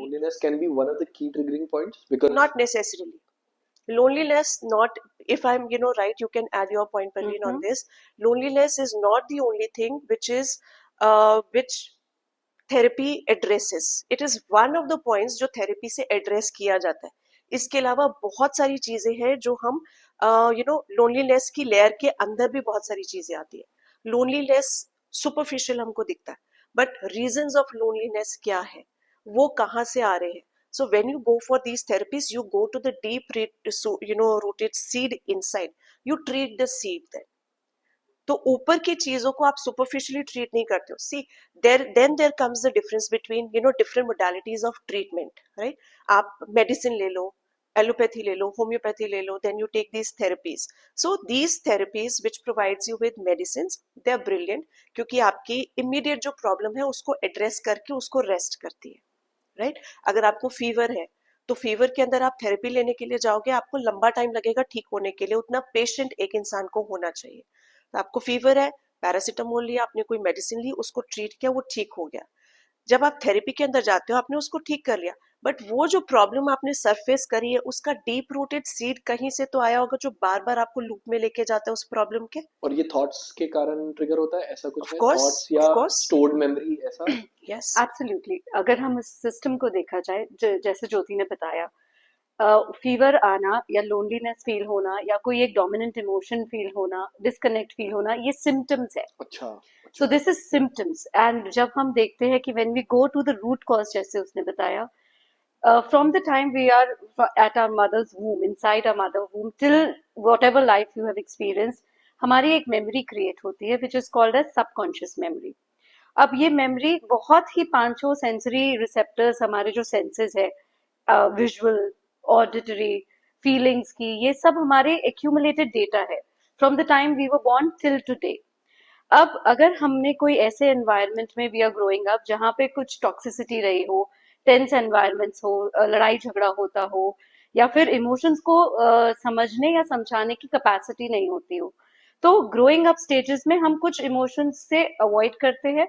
loneliness can be one of the key triggering points? Because not necessarily. Loneliness not, if I'm right, you can add your point, Parveen, on this. Loneliness is not the only thing which therapy addresses. It is one of the points जो therapy से address किया जाता है. इसके अलावा बहुत सारी चीजें हैं जो हम loneliness की layer के अंदर भी बहुत सारी चीजें आती है. Loneliness superficial हमको दिखता है, but reasons of loneliness क्या है, वो कहाँ से आ रहे हैं. So when you go for these therapies, you go to the deep rooted seed inside. You treat the seed then. तो ऊपर की चीजों को आप सुपरफिशियली ट्रीट नहीं करते हो. See there comes the difference between different modalities of treatment, right. आप मेडिसिन ले लो, एलोपैथी ले लो, होम्योपैथी ले लो, then you take these therapies. So these therapies which provides you with medicine, they are brilliant, क्योंकि आपकी इमीडिएट जो प्रॉब्लम है उसको एड्रेस करके उसको रेस्ट करती है, राइट. अगर आपको फीवर है तो फीवर के अंदर आप थेरेपी लेने के लिए जाओगे, आपको लंबा टाइम लगेगा ठीक होने के लिए. उतना पेशेंट एक इंसान को होना चाहिए. तो आपको फीवर है, पैरासीटामोल लिया, आपने कोई मेडिसिन ली, उसको ट्रीट किया, वो ठीक हो गया. जब आप थेरेपी के अंदर जाते हो, आपने उसको ठीक कर लिया, बट वो जो प्रॉब्लम आपने सरफेस करी है, उसका डीप रूटेड सीड कहीं से तो आया होगा जो बार बार आपको लूप में लेके जाता है उस प्रॉब्लम के. और ये थॉट्स के कारण ट्रिगर होता है, ऐसा कुछ है? course, थॉट्स या स्टोर्ड मेमोरी, ऐसा? Yes, absolutely. अगर हम इस सिस्टम को देखा जाए, जैसे ज्योति ने बताया, फीवर आना या लोनलीनेस फील होना या कोई एक डोमिनेंट इमोशन फील होना, डिस्कनेक्ट फील होना, ये सिम्टम्स है. अच्छा. So this is symptoms. And जब हम देखते हैं कि when we go to the root cause, जैसे उसने बताया, from the time we are at our mother's womb, inside our mother womb, till whatever life you have experienced, हमारी एक मेमोरी क्रिएट होती है which is called as subconscious memory. अब ये memory बहुत ही पांचों सेंसरी रिसेप्टर्स, हमारे जो सेंसेस है, विजुअल, ऑडिटरी, फीलिंग्स की, ये सब हमारे एक्यूमुलेटेड डेटा है from the time we were born till today. अब अगर हमने कोई ऐसे एनवायरनमेंट में वी आर ग्रोइंग अप जहाँ पे कुछ टॉक्सिसिटी रही हो, टेंस एनवायरनमेंट्स हो, लड़ाई झगड़ा होता हो, या फिर इमोशंस को समझने या समझाने की कैपेसिटी नहीं होती हो, तो ग्रोइंग अप स्टेजेस में हम कुछ इमोशंस से अवॉइड करते हैं,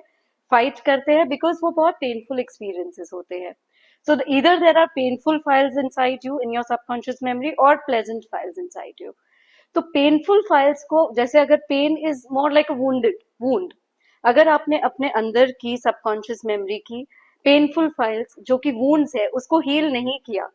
फाइट करते हैं, बिकॉज वो बहुत पेनफुल एक्सपीरियंसेस होते हैं. So either there are painful files inside you in your subconscious memory or pleasant files inside you. तो पेनफुल फाइल्स को, जैसे अगर pain is more like a wound, अगर आपने अपने अंदर की सबकॉन्शियस मेमोरी की पेनफुल फाइल्स जो कि वुंड्स है उसको हील नहीं किया,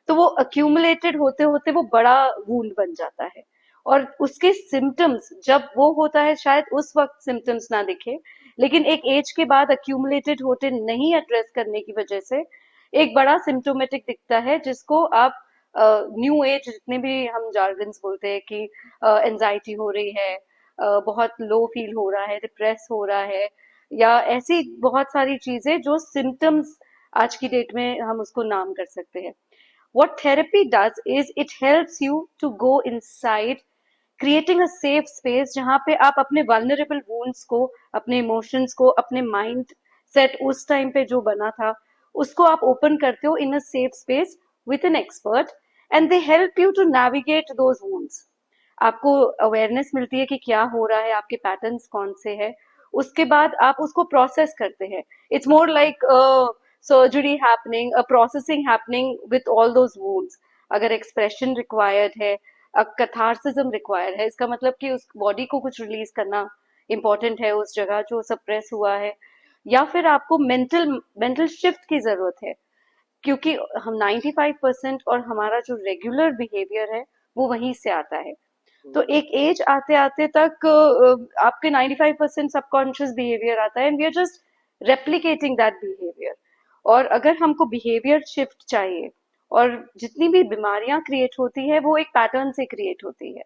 तो वो अक्यूमुलेटेड होते होते वो बड़ा वुंड बन जाता है. और उसके सिम्टम्स जब वो होता है, शायद उस वक्त सिम्टम्स ना दिखे, लेकिन एक एज के बाद अक्यूमुलेटेड होते नहीं एड्रेस करने की वजह से एक बड़ा सिम्टोमेटिक दिखता है, जिसको आप न्यू एज जितने भी हम जार्गन्स बोलते हैं कि एंजाइटी हो रही है, बहुत लो फील हो रहा है, डिप्रेस हो रहा है, या ऐसी बहुत सारी चीजें जो सिम्टम्स आज की डेट में हम उसको नाम कर सकते हैं. What therapy does is it helps you to go inside, creating a safe space जहाँ पे आप अपने vulnerable wounds को, अपने इमोशंस को, अपने माइंड सेट उस टाइम पे जो बना था उसको आप ओपन करते हो in a safe space with an expert, and they help you to navigate those wounds. आपको अवेयरनेस मिलती है कि क्या हो रहा है, आपके पैटर्न्स कौन से हैं, उसके बाद आप उसको प्रोसेस करते हैं. It's more like surgery happening, a processing happening with all those wounds. अगर एक्सप्रेशन रिक्वायर्ड है, कैथार्सिज्म रिक्वायर्ड है, इसका मतलब कि उस बॉडी को कुछ रिलीज करना इंपॉर्टेंट है उस जगह जो सप्रेस हुआ है, या फिर आपको मेंटल शिफ्ट की जरूरत है, क्योंकि हम 95% और हमारा जो रेगुलर बिहेवियर है वो वहीं से आता है. तो एक एज आते आते तक आपके 95% सबकॉन्शियस बिहेवियर आता है, and we are just replicating that behaviour. और अगर हमको बिहेवियर शिफ्ट चाहिए, और जितनी भी बीमारियां क्रिएट होती है वो एक पैटर्न से क्रिएट होती है.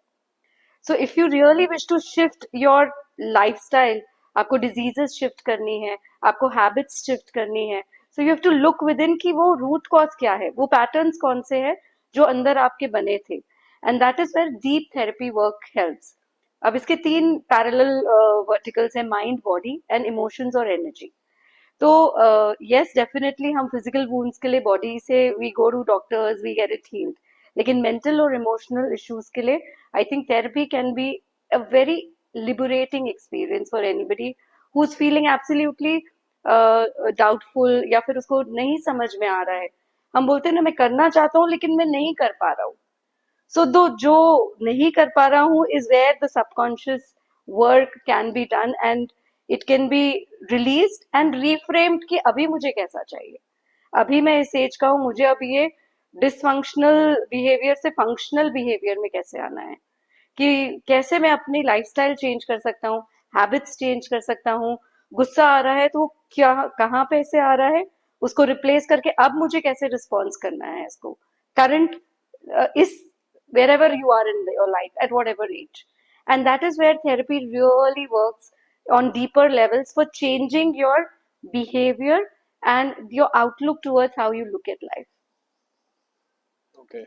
So if you really wish to shift your lifestyle, आपको डिजीजेस शिफ्ट करनी है, आपको हैबिट्स शिफ्ट करनी है, so you have to look within कि वो रूट कॉज क्या है, वो पैटर्न्स कौन से हैं जो अंदर आपके बने थे, and that is where deep therapy work helps. अब इसके 3 पैरेलल वर्टिकल्स हैं, माइंड, बॉडी एंड इमोशंस और एनर्जी. तो यस, डेफिनेटली हम फिजिकल वुंड्स के लिए बॉडी से we go to doctors, we get it healed, लेकिन मेंटल और इमोशनल इश्यूज के लिए I think therapy can be a very liberating experience for anybody who's feeling absolutely doubtful या फिर उसको नहीं समझ में आ रहा है, हम बोलते हैं ना मैं करना चाहता हूँ लेकिन मैं नहीं कर पा रहा हूँ. So दो जो नहीं कर पा रहा हूँ is where the subconscious work can be done and it can be released and reframed कि अभी मुझे कैसा चाहिए. अभी मैं इस एज का हूँ, मुझे अभी ये डिसफंक्शनल बिहेवियर से फंक्शनल बिहेवियर में कैसे आना है, कि कैसे मैं अपनी लाइफस्टाइल चेंज कर सकता हूँ, हैबिट्स चेंज कर सकता हूँ. गुस्सा आ रहा है तो क्या कहाँ पे से आ रहा है, उसको रिप्लेस करके अब मुझे कैसे रिस्पॉन्स करना है इसको करंट इस wherever you are in your life at whatever age. And that is where therapy really works on deeper levels for changing your behavior and your outlook towards how you look at life. Okay.